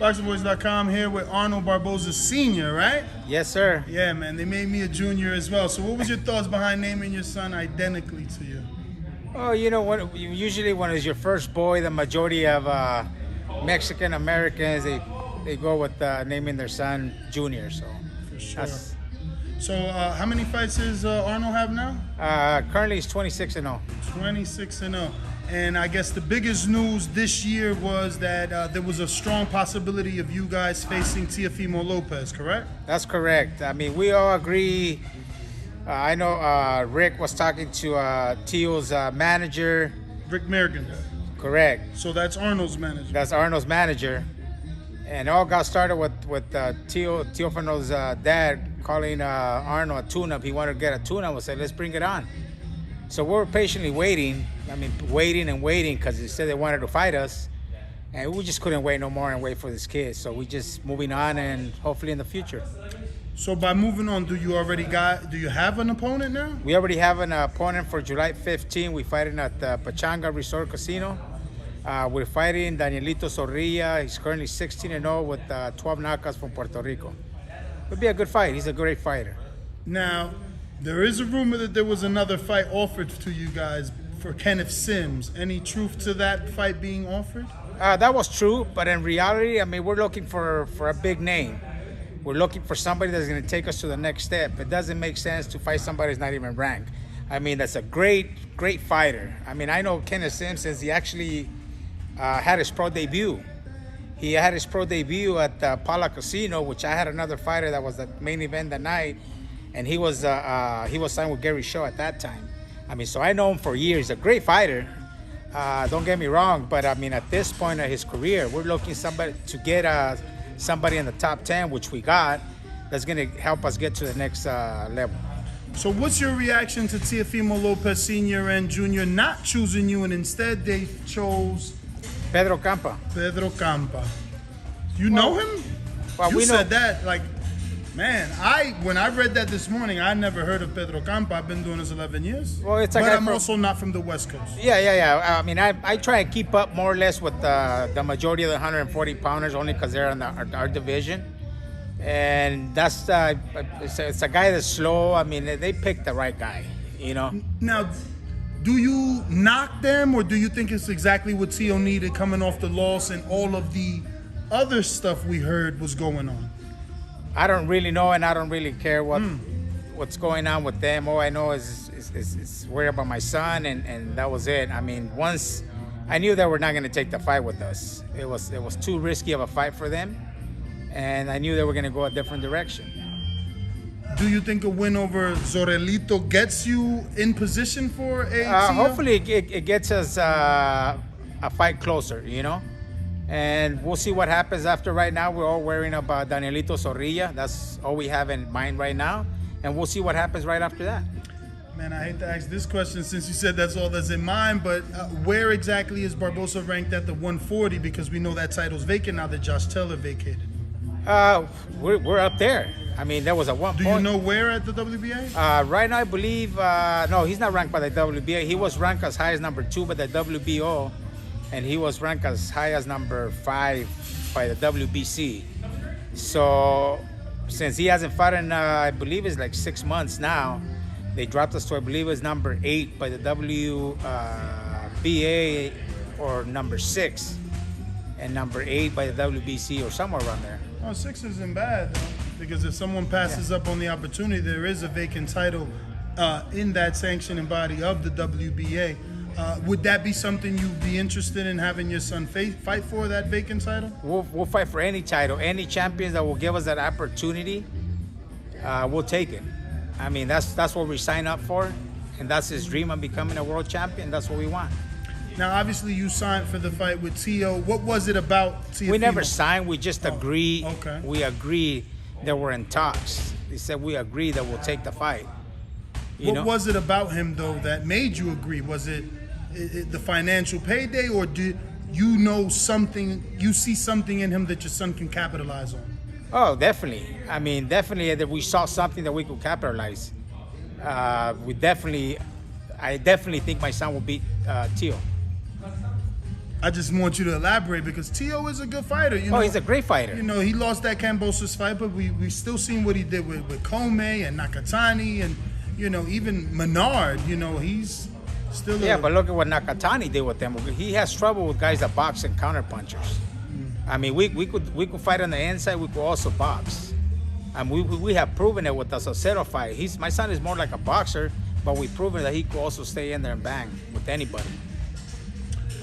ThaBoxingvoice.com here with Arnold Barboza Sr., right? Yes, sir. Yeah, man. They made me a junior as well. So what was your thoughts behind naming your son identically to you? Oh, usually when it's your first boy, the majority of Mexican Americans, they go with naming their son Junior. So for sure. So how many fights does Arnold have now? Currently he's 26-0. 26-0. And I guess the biggest news this year was that there was a strong possibility of you guys facing Teofimo Lopez, correct? That's correct. I mean, we all agree. I know Rick was talking to Teo's manager. Rick Merrigan. Correct. So that's Arnold's manager. That's Arnold's manager. And it all got started with Teofimo's dad calling Arnold a tune-up. He wanted to get a tune-up. We said, let's bring it on. So we were patiently waiting. I mean, waiting and waiting because they said they wanted to fight us. And we just couldn't wait no more and wait for this kid. So we just moving on and hopefully in the future. So by moving on, do you have an opponent now? We already have an opponent for July 15. We're fighting at the Pachanga Resort Casino. We're fighting Danielito Zorrilla. He's currently 16-0 with 12 knockouts from Puerto Rico. It'll be a good fight. He's a great fighter. Now, there is a rumor that there was another fight offered to you guys for Kenneth Sims. Any truth to that fight being offered? That was true, but in reality, I mean, we're looking for a big name. We're looking for somebody that's going to take us to the next step. It doesn't make sense to fight somebody who's not even ranked. I mean, that's a great fighter. I mean, I know Kenneth Sims since he actually had his pro debut. He had his pro debut at the Pala Casino, which I had another fighter that was the main event that night, and he was signed with Gary Shaw at that time. I mean, so I know him for years. He's a great fighter. Don't get me wrong, but I mean, at this point of his career, we're looking to get somebody in the top 10, which we got, that's going to help us get to the next level. So what's your reaction to Teofimo Lopez Sr. and Jr. not choosing you, and instead they chose Pedro Campa? Pedro Campa. You know him? Well, you we said know that, like, man, when I read that this morning, I never heard of Pedro Campa. I've been doing this 11 years. Well, it's but I'm also not from the West Coast. Yeah. I mean, I try and keep up more or less with the majority of the 140-pounders only because they're in our division. And that's it's a guy that's slow. I mean, they picked the right guy, you know. Now, do you knock them, or do you think it's exactly what Teo needed coming off the loss and all of the other stuff we heard was going on? I don't really know, and I don't really care what's going on with them. All I know is worried about my son, and that was it. I mean, once I knew they were not going to take the fight with us. It was too risky of a fight for them, and I knew they were going to go a different direction. Do you think a win over Zorrellito gets you in position for a hopefully it gets us a fight closer, you know? And we'll see what happens after. Right now, we're all worrying about Danielito Zorrilla. That's all we have in mind right now. And we'll see what happens right after that. Man, I hate to ask this question since you said that's all that's in mind, but where exactly is Barboza ranked at the 140? Because we know that title's vacant now that Josh Taylor vacated. We're up there. I mean, there was a one point. Do you know where at the WBA? Right now, I believe, no, he's not ranked by the WBA. He was ranked as high as number 2 by the WBO. And he was ranked as high as number 5 by the WBC. So since he hasn't fought in, I believe it's like 6 months now, they dropped us to, I believe it's number 8 by the WBA, or number 6, and number 8 by the WBC, or somewhere around there. Oh, 6 isn't bad, though, because if someone passes up on the opportunity, there is a vacant title in that sanctioning body of the WBA. Would that be something you'd be interested in having your son fight for, that vacant title? We'll fight for any title. Any champions that will give us that opportunity, we'll take it. I mean, that's what we sign up for, and that's his dream of becoming a world champion. That's what we want. Now, obviously, you signed for the fight with Teo. What was it about Teofimo? We never signed. We just agreed. Okay. We agreed that we're in talks. They said we agreed that we'll take the fight. What was it about him, though, that made you agree? Was it the financial payday, or do you know something, you see something in him that your son can capitalize on? Oh, definitely. I mean, definitely that we saw something that we could capitalize. I definitely think my son will beat Teo. I just want you to elaborate because Teo is a good fighter. You know, he's a great fighter. You know, he lost that Kambosos fight, but we still seen what he did with Kome and Nakatani and, you know, even Menard. You know, he's still but look at what Nakatani did with them. He has trouble with guys that box and counter punchers. I mean, we could fight on the inside. We could also box. And we have proven it with the Saucedo fight. My son is more like a boxer, but we've proven that he could also stay in there and bang with anybody.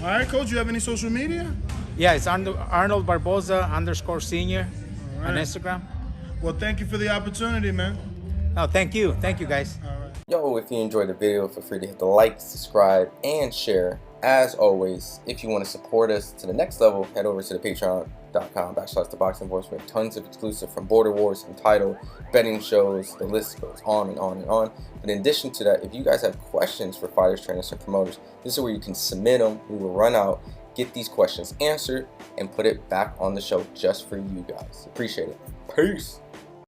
All right, Coach, you have any social media? Yeah, it's Arnold Barboza _ senior on Instagram. Well, thank you for the opportunity, man. No, thank you. Thank you, guys. All right. Yo, if you enjoyed the video, feel free to hit the like, subscribe, and share. As always, if you want to support us to the next level, head over to the patreon.com/ThaBoxingVoice. We have tons of exclusive from Border Wars, Entitled, betting shows, the list goes on and on and on. But in addition to that, if you guys have questions for fighters, trainers, and promoters, this is where you can submit them. We will run out, get these questions answered, and put it back on the show just for you guys. Appreciate it. Peace.